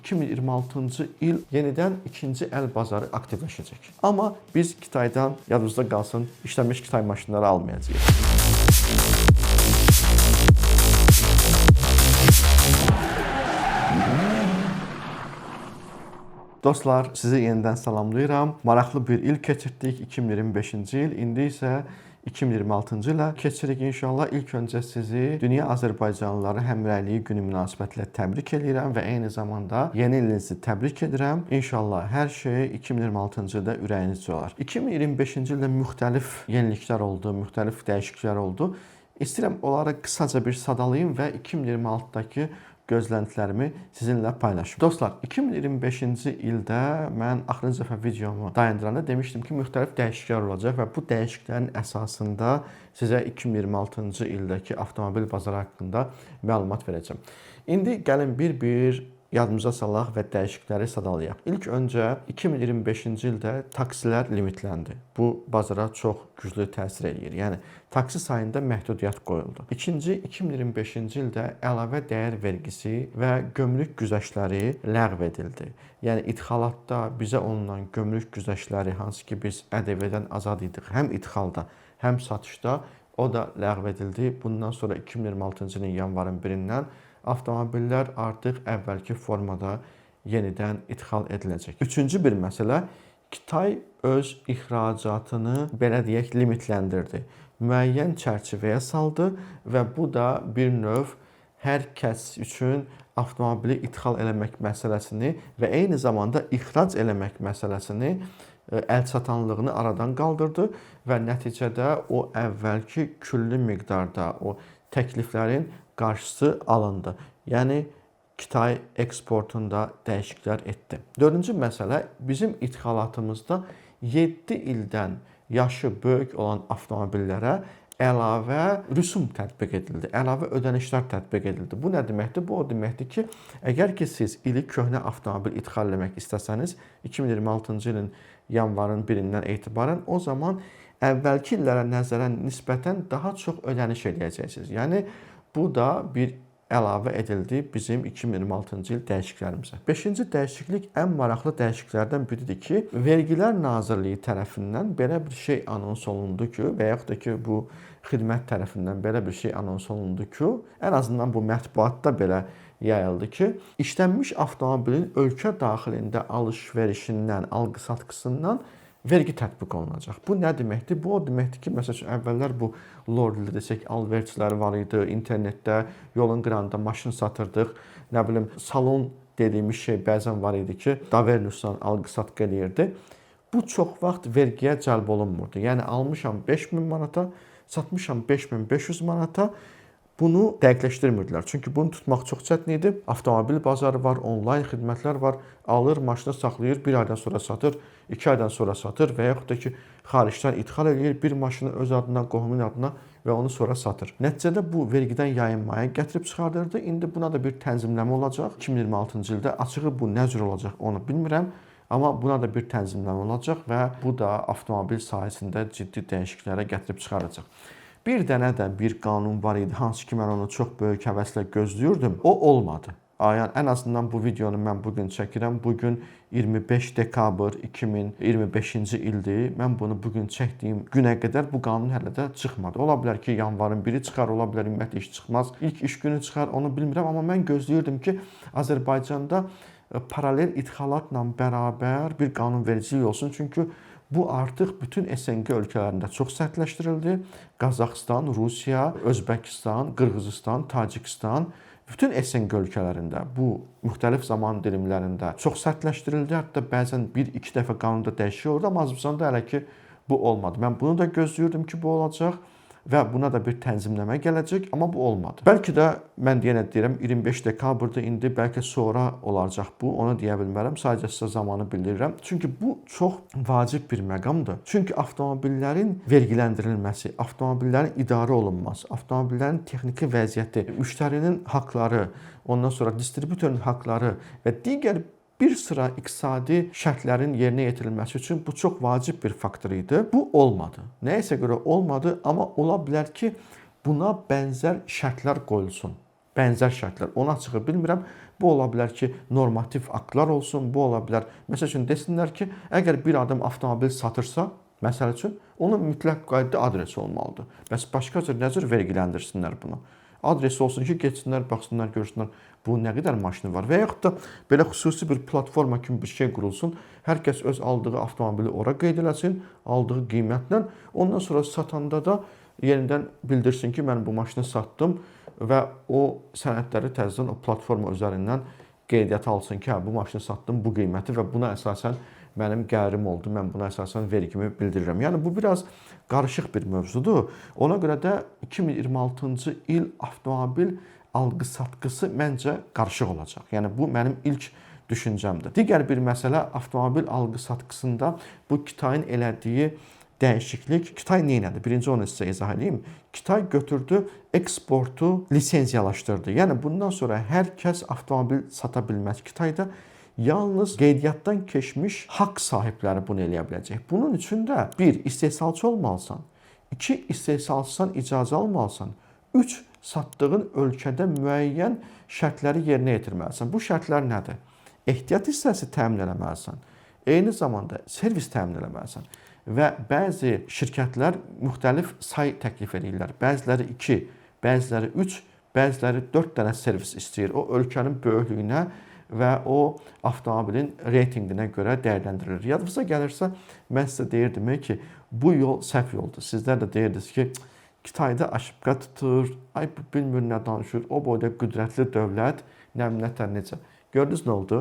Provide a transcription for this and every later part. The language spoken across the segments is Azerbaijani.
2026-cı il yenidən ikinci əl bazarı aktivləşəcək. Amma biz Kitaydan, yadınızda qalsın, işlənmiş Kitay maşınları almayacağıq. Dostlar, sizi yenidən salamlayıram. Maraqlı bir il keçirdik, 2025-ci il. İndi isə 2026-cı ilə keçirik inşallah. İlk öncə sizi Dünya Azərbaycanlıları Həmrəyliyi günü münasibətilə təbrik edirəm və eyni zamanda yeni ilinizi təbrik edirəm. İnşallah hər şey 2026-cı ildə ürəyinizcə olar. 2025-ci ildə müxtəlif yeniliklər oldu, müxtəlif dəyişikliklər oldu. İstəyirəm onları qısaca bir sadalayım və 2026-dakı gözləntilərimi sizinlə paylaşım. Dostlar, 2025-ci ildə mən axırıncı dəfə videomu dayandıranda demişdim ki, müxtəlif dəyişikliklər olacaq və bu dəyişikliklərin əsasında sizə 2026-cı ildəki avtomobil bazarı haqqında məlumat verəcəm. İndi gəlin bir-bir yadımıza salaq və dəyişiklikləri sadalayaq. İlk öncə 2025-ci ildə taksilər limitləndi. Bu bazara çox güclü təsir eləyir. Yəni taksi sayında məhdudiyyət qoyuldu. İkinci, 2025-ci ildə əlavə dəyər vergisi və gömrük güzəştləri ləğv edildi. Yəni idxalatda bizə olunan gömrük güzəştləri, hansı ki biz ƏDV-dən azad idik, həm idxalda, həm satışda, o da ləğv edildi. Bundan sonra 2026-cı ilin yanvarın 1-dən avtomobillər artıq əvvəlki formada yenidən idxal ediləcək. Üçüncü bir məsələ, Kitay öz ixracatını, belə deyək, limitləndirdi. Müəyyən çərçivəyə saldı və bu da bir növ hər kəs üçün avtomobili idxal eləmək məsələsini və eyni zamanda ixrac eləmək məsələsini əlçatanlığını aradan qaldırdı və nəticədə o əvvəlki küllü miqdarda o təkliflərin qarşısı alındı. Yəni Kitay eksportunda dəyişikliklər etdi. Dördüncü məsələ, bizim idxalatımızda 7 ildən yaşı böyük olan avtomobillərə əlavə rüsum tətbiq edildi, əlavə ödənişlər tətbiq edildi. Bu nə deməkdir? Bu o deməkdir ki, əgər ki siz ili köhnə avtomobil idxal etmək istəsəniz, 2026-cı ilin yanvarın 1-dən etibarən o zaman əvvəlki illərə nəzərən nisbətən daha çox ödəniş edəcəksiniz. Yəni bu da bir əlavə edildi bizim 2026-cı il dəyişikliklərimizə. 5-ci dəyişiklik ən maraqlı dəyişikliklərdən biridir ki, Vergilər Nazirliyi tərəfindən belə bir şey anons olundu ki, və yaxud da ki, bu xidmət tərəfindən belə bir şey anons olundu ki, ən azından bu mətbuatda belə yayıldı ki, işlənmiş avtomobilin ölkə daxilində alış-verişindən, alqı-satqısından vergi tətbiq olunacaq. Bu nə deməkdir? Bu o deməkdir ki, məsəl üçün əvvəllər bu lorridə desək alverçilər var idi, internetdə yolun qırağında maşın satırdıq, nə bilim salon dediyimiz şey bəzən var idi ki, Davernusdan alqı-satqı eləyirdi. Bu çox vaxt vergiyə cəlb olunmurdu. Yəni almışam 5000 manata, satmışam 5500 manata. Bunu dəqiqləşdirmirdilər. Çünki bunu tutmaq çox çətin idi. Avtomobil bazarı var, onlayn xidmətlər var. Alır, maşını saxlayır, 1 aydan sonra satır, 2 aydan sonra satır və yaxud da ki, xaricdən idxal edir, bir maşını öz adına, qohumun adına və onu sonra satır. Nəticədə bu vergidən yayınmaya gətirib çıxardırdı. İndi buna da bir tənzimləmə olacaq. 2026-cı ildə açığı bu nə cür olacaq onu bilmirəm. Amma buna da bir tənzimləmə olacaq və bu da avtomobil sahəsində ciddi dəyişikliklərə gətirib çıxaracaq. Bir dənə də bir qanun var idi, hansı ki mən onu çox böyük həvəslə gözləyirdim. O olmadı. Yəni ən azından bu videonu mən bugün çəkirəm. Bugün 25 dekabr 2025-ci ildir. Mən bunu bugün çəkdiyim günə qədər bu qanun hələ də çıxmadı. Ola bilər ki, yanvarın 1-i çıxar, ola bilər ümumiyyətlə iş çıxmaz. İlk iş günü çıxar, onu bilmirəm, amma mən gözləyirdim ki, Azərbaycanda paralel idxalatla bərabər bir qanunvericilik olsun. Çünki bu artıq bütün SNG ölkələrində çox sərtləşdirildi. Qazaxıstan, Rusiya, Özbəkistan, Qırğızıstan, Tacikistan, bütün SNG ölkələrində bu müxtəlif zaman dilimlərində çox sərtləşdirildi. Hətta bəzən 1-2 dəfə qanunda dəyişiklik oldu, amma Azərbaycanda hələ ki bu olmadı. Mən bunu da gözləyirdim ki, bu olacaq. Və buna da bir tənzimləmə gələcək, amma bu olmadı. Bəlkə də mən yenə deyirəm 25 dekabrda indi bəlkə sonra olacaq bu, onu deyə bilmərəm. Sadəcə sizə zamanı bildirirəm. Çünki bu çox vacib bir məqamdır. Çünki avtomobillərin vergiləndirilməsi, avtomobillərin idarə olunması, avtomobillərin texniki vəziyyəti, müştərinin haqqları, ondan sonra distributorun haqqları və digər bir sıra iqtisadi şərtlərin yerinə yetirilməsi üçün bu çox vacib bir faktor idi. Bu olmadı. Nəyəsə görə olmadı, amma ola bilər ki, buna bənzər şərtlər qoyulsun. bənzər şərtlər. Onu açığı bilmirəm. Bu ola bilər ki, normativ aktlar olsun, bu ola bilər. Məsəl üçün desinlər ki, əgər bir adam avtomobil satırsa, məsəl üçün, onun mütləq qaydada adresi olmalıdır. Bəs başqa cür nə cür vergiləndirsinlər bunu? Adresi olsun ki, geçsinlər, baxsınlar, görsünlər bu nə qədər maşını var. Və yaxud da belə xüsusi bir platforma kimi bir şey qurulsun. Hər kəs öz aldığı avtomobili ora qeyd eləsin, aldığı qiymətlə. Ondan sonra satanda da yenidən bildirsin ki, mən bu maşını satdım və o sənədləri təzədən o platforma üzərindən qeydiyyata alsın ki, hə, bu maşını satdım, bu qiyməti və buna əsasən mənim gəlirim oldu, mən buna əsasən vergimi bildirirəm. Yəni bu biraz qarışıq bir mövzudur. Ona görə də 2026-cı il avtomobil alqı-satqısı məncə qarışıq olacaq. Yəni bu mənim ilk düşüncəmdir. Digər bir məsələ avtomobil alqı-satqısında bu Kitayın elədiyi dəyişiklik. Kitay nə etdi? Birinci onu sizə izah edeyim. Kitay götürdü, eksportu lisenziyalaşdırdı. Yəni bundan sonra hər kəs avtomobil sata bilməz Kitayda. Yalnız qeydiyyatdan keçmiş haqq sahibləri bunu eləyə biləcək. Bunun üçün də 1. istehsalçı olmalısan, 2. istehsalçıdan icazə almalısan, 3. satdığın ölkədə müəyyən şərtləri yerinə yetirməlisən. Bu şərtlər nədir? Ehtiyat hissəsi təmin etməlisən, eyni zamanda servis təmin etməlisən və bəzi şirkətlər müxtəlif say təklif edirlər. Bəziləri 2, bəziləri 3, bəziləri 4 dənə servis istəyir. O ölkənin böyüklüyünə və o avtomobilin reytinqinə görə dəyərləndirilir. Yadınıza gəlirsə, mən sizə deyirdim ki, bu yol səhv yoldur. Sizlər də deyirdiniz ki, Kitayda aşıbqa tutur, ay bilmir nə danışır, o boyda qüdrətli dövlət, nətər necə. Gördünüz nə oldu?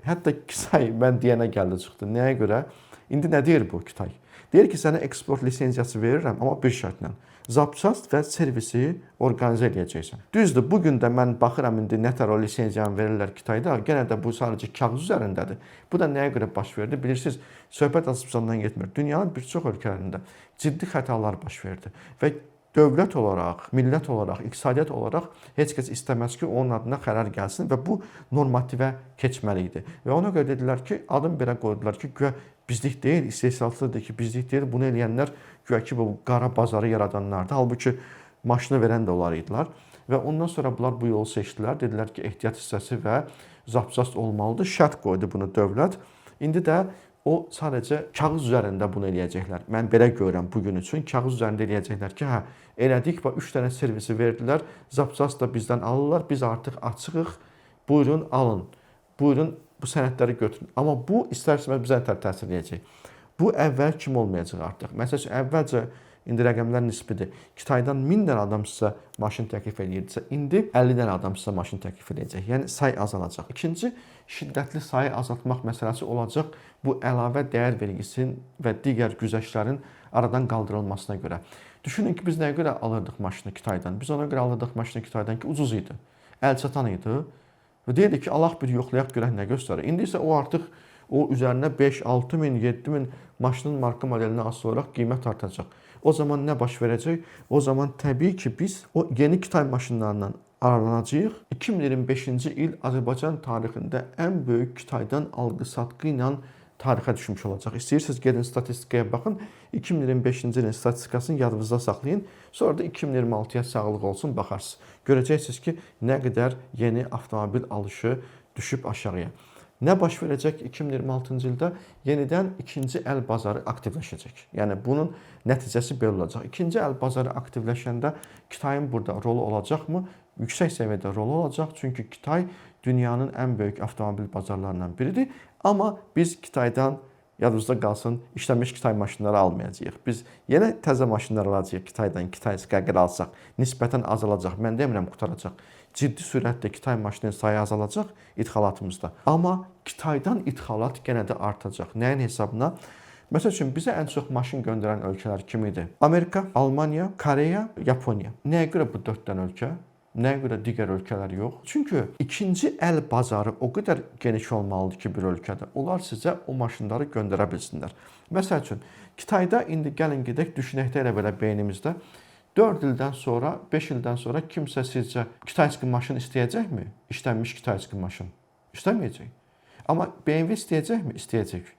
Hətta Kitay mən deyənə gəldi çıxdı. Nəyə görə? İndi nə deyir bu Kitay? Deyir ki, sənə eksport lisenziyası verirəm, amma bir şərtlə. Zapçast və servisi orqanizə edəcəksən. Düzdür, bugün də mən baxıram indi nətər o lisenziyanı verirlər Kitayda. Genə də bu sadəcə kağız üzərindədir. Bu da nəyə görə baş verdi? Bilirsiniz, söhbət Azərbaycandan getmir. Dünyanın bir çox ölkələrində ciddi xətalar baş verdi və dövlət olaraq, millət olaraq, iqtisadiyyat olaraq heç kəs istəməz ki, onun adına qərar gəlsin və bu normativə keçməli idi. Və ona görə dedilər ki, adım belə qoydular ki, güya bizlik deyil, istehsalçıdır ki, bizlik deyil. Bunu eləyənlər güya ki, bu qara bazarı yaradanlardır. Halbuki maşını verən də onlar idilər. Və ondan sonra bunlar bu yolu seçdilər. Dedilər ki, ehtiyat hissəsi və zapçast olmalıdır. Şərt qoydu bunu dövlət. İndi də o sadəcə kağız üzərində bunu eləyəcəklər. Mən belə görürəm bugün üçün. Kağız üzərində eləyəcəklər ki, hə, elədik və 3 dənə servisi verdilər. Zapçast da bizdən alırlar. Biz artıq açığıq. Buyurun, alın. Buyurun, bu sənədləri götürün. Amma bu istər-istəməz bizə təsir edəcək. Bu əvvəl kim olmayacaq artıq? Məsələn, əvvəlcə indi rəqəmlər nisbidir. Kitaydan 1000 dənə adam sizə maşın təklif edirsə, indi 50 dənə adam sizə maşın təklif edəcək. Yəni say azalacaq. İkinci, şiddətli sayı azaltmaq məsələsi olacaq bu əlavə dəyər vergisinin və digər güzəştlərin aradan qaldırılmasına görə. Düşünün ki, biz nəyə görə alırdıq maşını Kitaydan? Biz ona görə alırdıq maşını Kitaydan ki, ucuz idi, əlçatan idi. Və deyirdik ki, Allah bir yoxlayaq görək nə göstərir. İndi isə o artıq o üzərinə 5, 6 min, 7 min maşının marka modelinə asılı olaraq qiymət artacaq. O zaman nə baş verəcək? O zaman təbii ki, biz o yeni Kitay maşınlarından aralanacağıq. 2025-ci il Azərbaycan tarixində ən böyük Kitaydan alqı-satqı ilə tarixə düşmüş olacaq. İstəyirsiniz, gedin statistikaya baxın. 2025-ci ilin statistikasını yadınızda saxlayın. Sonra da 2026-ya sağlıq olsun, baxarsınız. Görəcəksiniz ki, nə qədər yeni avtomobil alışı düşüb aşağıya. Nə baş verəcək 2026-cı ildə? Yenidən ikinci əl bazarı aktivləşəcək. Yəni bunun nəticəsi belə olacaq. İkinci əl bazarı aktivləşəndə Kitayın burada rolu olacaqmı? Yüksək səviyyədə rolu olacaq. Çünki Kitay dünyanın ən böyük avtomobil bazarlarından biridir. Amma biz Kitaydan, yadımızda qalsın, işlənmiş Kitay maşınları almayacağıq. Biz yenə təzə maşınlar alacağıq Kitaydan. Kitay qəqər alsaq, nisbətən azalacaq. Mən demirəm qutaracaq. Ciddi sürətlə Kitay maşınının sayı azalacaq idxalatımızda. Amma Kitaydan idxalat yenə də artacaq. Nəyin hesabına? Məsəl üçün, bizə ən çox maşın göndərən ölkələr kim idi? Amerika, Almaniya, Koreya, Yaponiya. Nəyə görə bu 4 dənə ölkə? Nəyə görə digər ölkələr yox? Çünki ikinci əl bazarı o qədər geniş olmalıdır ki, bir ölkədə. Onlar sizə o maşınları göndərə bilsinlər. Məsəl üçün, Kitayda indi gəlin gedək, düşünəkdə elə belə beynimizdə 4 ildən sonra, 5 ildən sonra kimsə sizcə Kitayçı maşın istəyəcəkmi? İşlənmiş Kitayçı maşın. İstəməyəcək. Amma BMW istəyəcəkmi? İstəyəcək.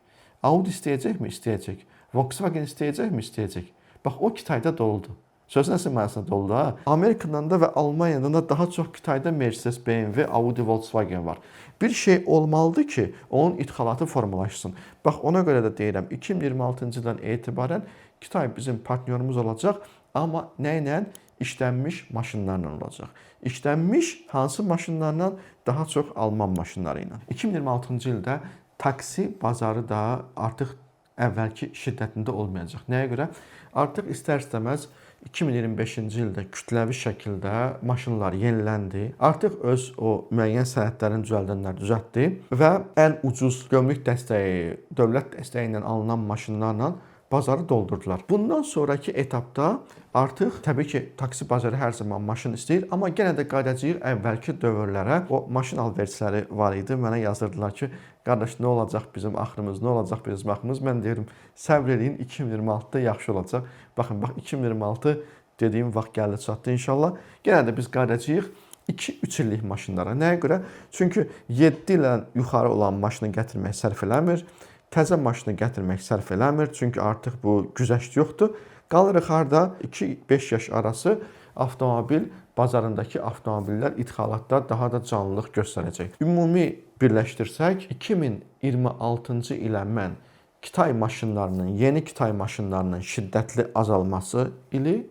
Audi istəyəcəkmi? İstəyəcək. Volkswagen istəyəcəkmi? İstəyəcək. Bax, o Kitayda doludur. Sözün əsl mənasında oldu ha. Amerikadan da və Almaniyadan da daha çox Kitayda Mercedes, BMW, Audi, Volkswagen var. Bir şey olmalıdır ki, onun idxalatı formalaşsın. Bax, ona görə də deyirəm, 2026-cı ildən etibarən Kitay bizim partnyorumuz olacaq, amma nə ilə? İşlənmiş maşınlarla olacaq. İşlənmiş hansı maşınlarla? Daha çox Alman maşınları ilə. 2026-cı ildə taksi bazarı da artıq əvvəlki şiddətində olmayacaq. Nəyə görə? Artıq istər-istəməz 2025-ci ildə kütləvi şəkildə maşınlar yeniləndi. Artıq öz o müəyyən sənədlərini düzəldənlər düzəltdi və ən ucuz gömrük dəstəyi, dövlət dəstəyi ilə alınan maşınlarla bazarı doldurdular. Bundan sonraki etapda artıq təbii ki, taksi bazarı hər zaman maşın istəyir, amma yenə də qayıdacağıq əvvəlki dövrlərə. O maşın alverçiləri var idi. Mənə yazırdılar ki, qardaş nə olacaq bizim axırımız, nə olacaq bizim axırımız? Mən deyirəm, səbr edin, 2026-da yaxşı olacaq. Baxın, bax 2026 dediyim vaxt gəldi çatdı inşallah. Yenə də biz qayıdacağıq 2-3 illik maşınlara. Nəyə görə? Çünki 7 ilə yuxarı olan maşını gətirmək sərf eləmir. Təzə maşını gətirmək sərf eləmir, çünki artıq bu güzəşt yoxdur. Qalırıq harda? 2-5 yaş arası avtomobil bazarındakı avtomobillər idxalatda daha da canlılıq göstərəcək. Ümumi birləşdirsək, 2026-cı ilə mən Kitay maşınlarının, yeni Kitay maşınlarının şiddətli azalması ili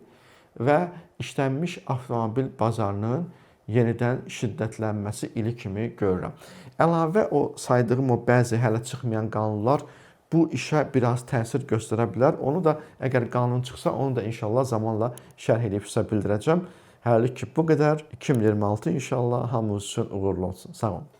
və işlənmiş avtomobil bazarının yenidən şiddətlənməsi ili kimi görürəm. Əlavə o saydığım o bəzi hələ çıxmayan qanunlar bu işə biraz təsir göstərə bilər. Onu da əgər qanun çıxsa, onu da inşallah zamanla şərh edib sizə bildirəcəm. Hələlik ki bu qədər. 2026 inşallah hamımız üçün uğurlu olsun. Sağ olun.